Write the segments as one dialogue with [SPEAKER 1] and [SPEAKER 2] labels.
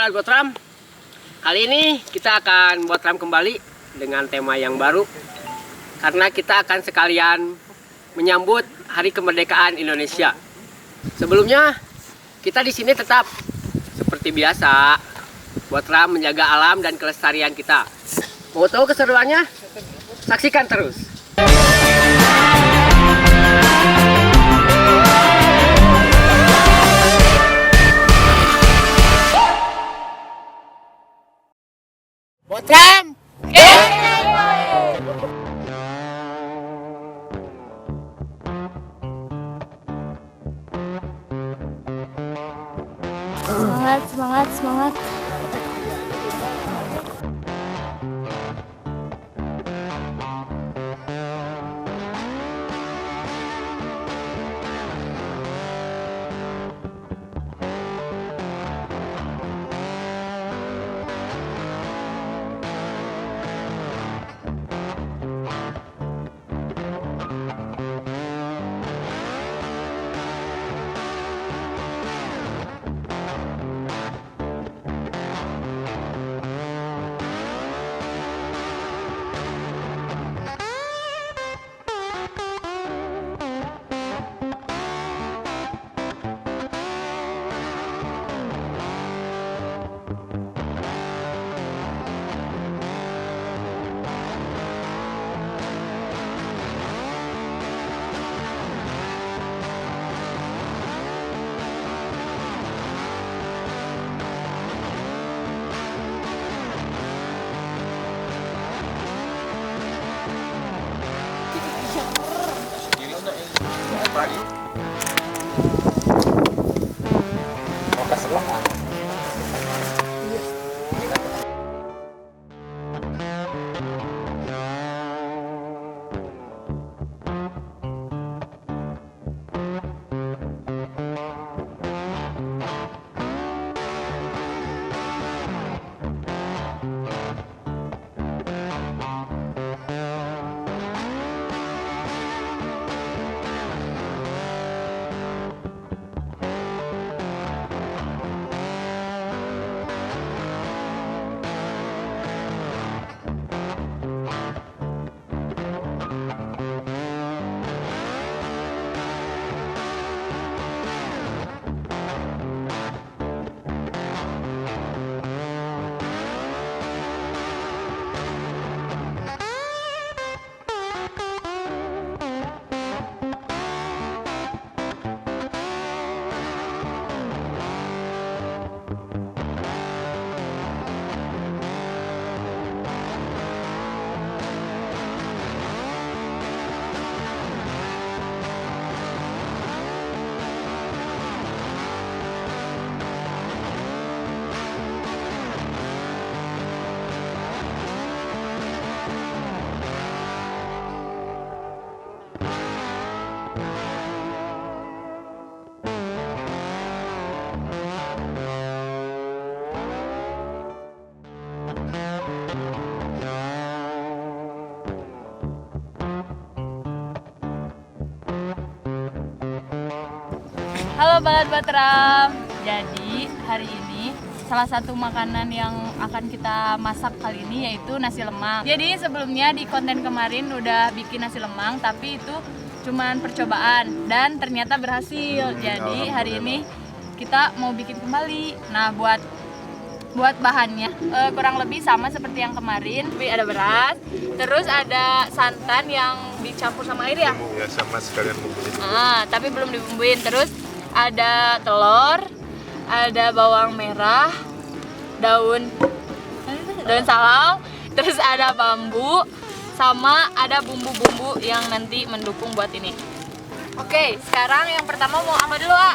[SPEAKER 1] Sobat Botram, kali ini kita akan Botram kembali dengan tema yang baru, karena kita akan sekalian menyambut Hari Kemerdekaan Indonesia. Sebelumnya kita di sini tetap seperti biasa, Botram menjaga alam dan kelestarian kita. Mau tahu keseruannya? Saksikan terus. Botram,
[SPEAKER 2] semangat, semangat, semangat. Halo Sobat Botram. Jadi hari ini salah satu makanan yang akan kita masak kali ini yaitu nasi lemang. Jadi sebelumnya di konten kemarin udah bikin nasi lemang, tapi itu cuman percobaan dan ternyata berhasil. Jadi hari ini kita mau bikin kembali. Nah, buat bahannya kurang lebih sama seperti yang kemarin. Ada beras, terus ada santan yang dicampur sama air ya?
[SPEAKER 3] Ya, sama sekalian bumbunya.
[SPEAKER 2] Tapi belum dibumbuin. Terus ada telur, ada bawang merah, daun salam, terus ada bambu, sama ada bumbu-bumbu yang nanti mendukung buat ini. Oke, sekarang yang pertama mau apa dulu, A?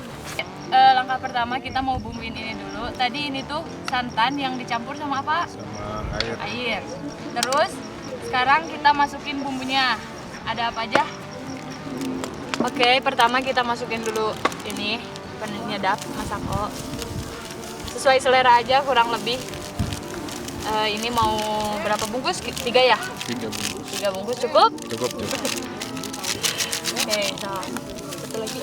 [SPEAKER 2] Langkah pertama kita mau bumbuin ini dulu. Tadi ini tuh santan yang dicampur sama apa?
[SPEAKER 3] Sama air.
[SPEAKER 2] Terus sekarang kita masukin bumbunya. Ada apa aja? Oke, pertama kita masukin dulu ini penyedap masako. Sesuai selera aja, kurang lebih. Ini mau berapa bungkus? 3 ya?
[SPEAKER 3] 3 bungkus.
[SPEAKER 2] 3 bungkus cukup?
[SPEAKER 3] Cukup.
[SPEAKER 2] Oke, satu lagi.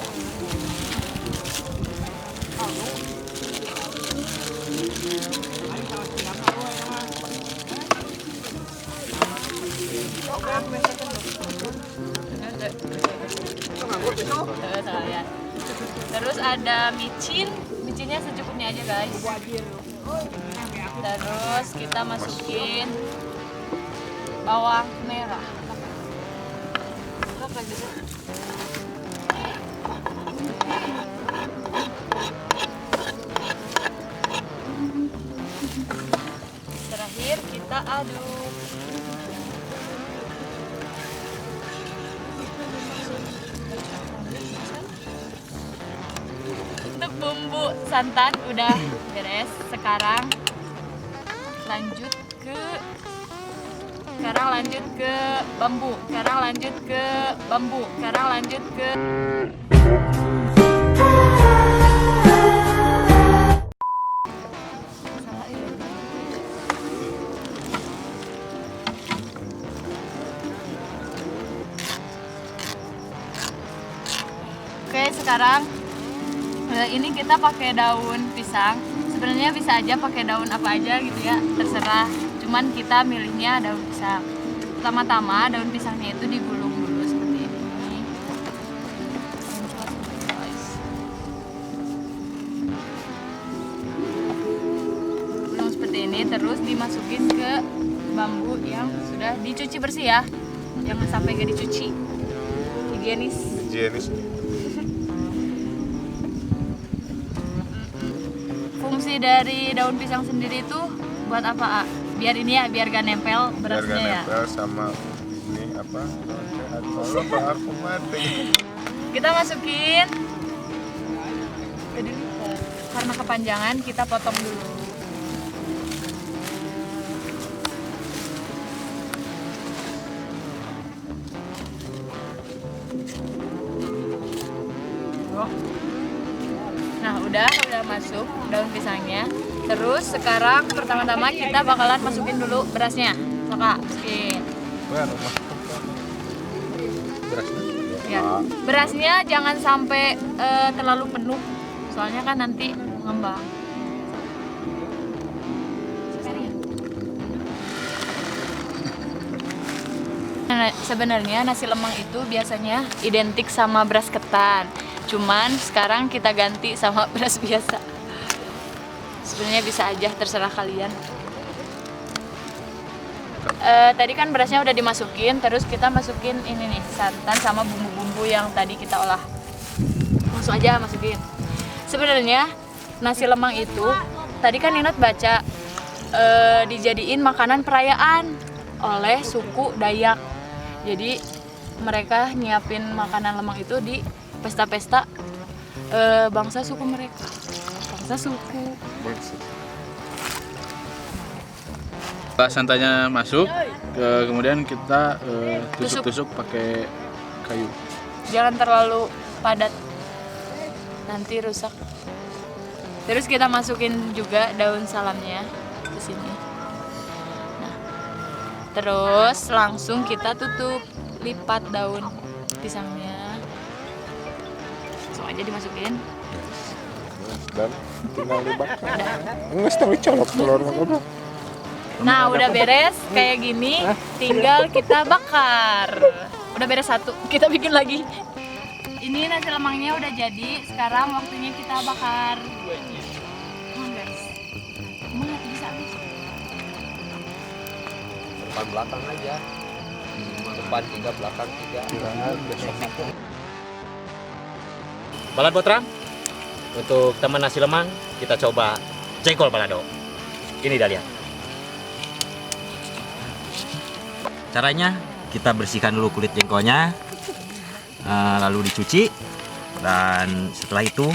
[SPEAKER 2] Terus ada micinnya secukupnya aja guys. Terus kita masukin bawang merah. Terakhir kita aduk. Untuk bumbu santan udah beres. Sekarang lanjut ke bambu. Sekarang lanjut ke bambu. Sekarang lanjut ke Oke, sekarang ini kita pakai daun pisang. Sebenarnya bisa aja pakai daun apa aja gitu ya, terserah. Cuman kita milihnya daun pisang. Pertama-tama daun pisangnya itu digulung dulu seperti ini. Gulung seperti ini, terus dimasukin ke bambu yang sudah dicuci bersih ya. Jangan sampai nggak dicuci. Higienis. Fungsi dari daun pisang sendiri itu buat apa, A? Biar ini ya, biar gak nempel berasnya ya.
[SPEAKER 3] Nempel sama ini apa? Aku mati.
[SPEAKER 2] Kita masukin. Jadi karena kepanjangan kita potong dulu. Nah, udah masuk daun pisangnya. Terus sekarang pertama-tama kita bakalan masukin dulu berasnya. Maka masukin. Ya. Berasnya jangan sampai terlalu penuh. Soalnya kan nanti ngembang. Sebenarnya nasi lemang itu biasanya identik sama beras ketan. Cuman sekarang kita ganti sama beras biasa. Sebenarnya bisa aja, terserah kalian. Tadi kan berasnya udah dimasukin, terus kita masukin ini nih, santan sama bumbu-bumbu yang tadi kita olah. Langsung aja masukin. Sebenarnya nasi lemang itu tadi kan Ninot baca dijadiin makanan perayaan oleh suku Dayak. Jadi mereka nyiapin makanan lemang itu di pesta-pesta bangsa suku mereka. Bangsa suku.
[SPEAKER 4] Setelah santannya masuk, kemudian kita tusuk-tusuk pakai kayu.
[SPEAKER 2] Jangan terlalu padat, nanti rusak. Terus kita masukin juga daun salamnya ke sini. Nah, terus langsung kita tutup, lipat daun pisangnya. Langsung aja dimasukin.
[SPEAKER 3] Dan tinggal dibakar. Enggak tahu colok telur goblok.
[SPEAKER 2] Nah, udah beres kayak gini, tinggal kita bakar. Udah beres satu, kita bikin lagi. Ini nasi lemangnya udah jadi, sekarang waktunya kita bakar. Guys, emang nggak bisa habis.
[SPEAKER 1] Depan belakang aja. Depan 3, belakang 3.
[SPEAKER 5] Balad Botrang, untuk teman nasi lemang kita coba jengkol balado. Ini dah lihat. Caranya kita bersihkan dulu kulit jengkolnya, lalu dicuci, dan setelah itu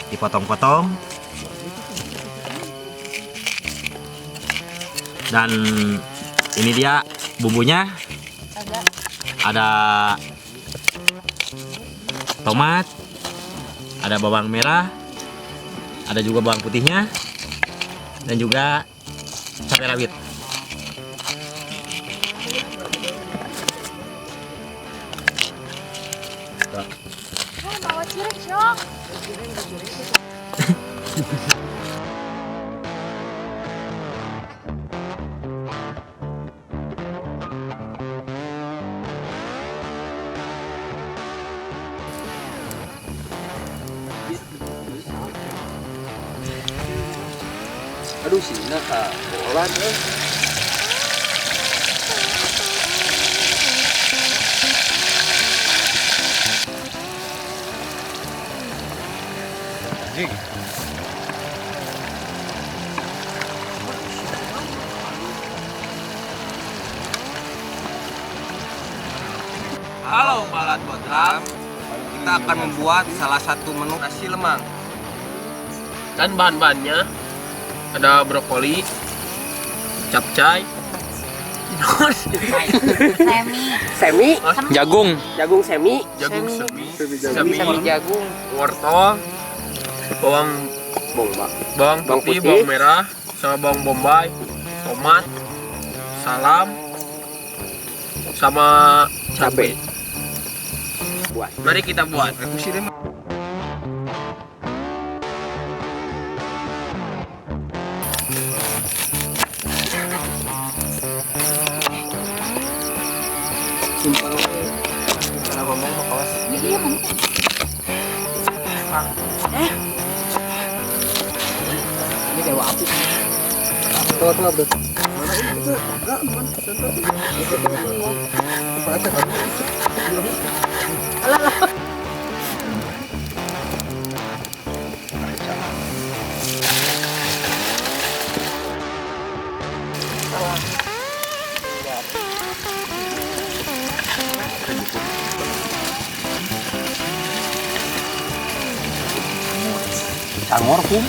[SPEAKER 5] dipotong-potong. Dan ini dia bumbunya. Ada tomat, ada bawang merah, ada juga bawang putihnya, dan juga cabai rawit.
[SPEAKER 2] Bawa cireng, Syok.
[SPEAKER 1] Aduh sih, kak bolan.
[SPEAKER 6] Halo Balat Botram, kita akan membuat salah satu menu nasi lemang.
[SPEAKER 1] Dan bahan-bahannya ada brokoli, capcay, semi,
[SPEAKER 6] Jagung,
[SPEAKER 1] jagung semi,
[SPEAKER 6] jagung,
[SPEAKER 1] wortel, bawang putih, bawang merah, sama bawang bombay, tomat, salam, sama cabai. Mari kita buat. Ini dewa api. Tuh.
[SPEAKER 6] cangor kum.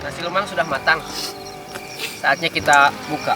[SPEAKER 1] Nasi lemang sudah matang. Saatnya kita buka.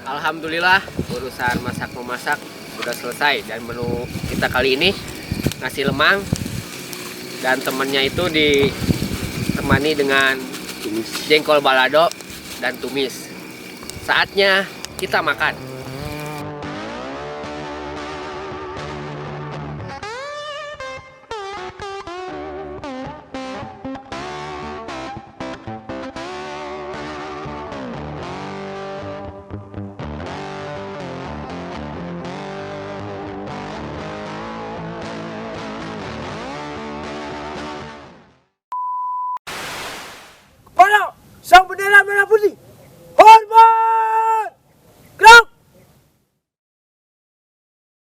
[SPEAKER 1] Alhamdulillah urusan masak memasak udah selesai, dan menu kita kali ini nasi lemang dan temennya itu ditemani dengan jengkol balado dan tumis. Saatnya kita makan.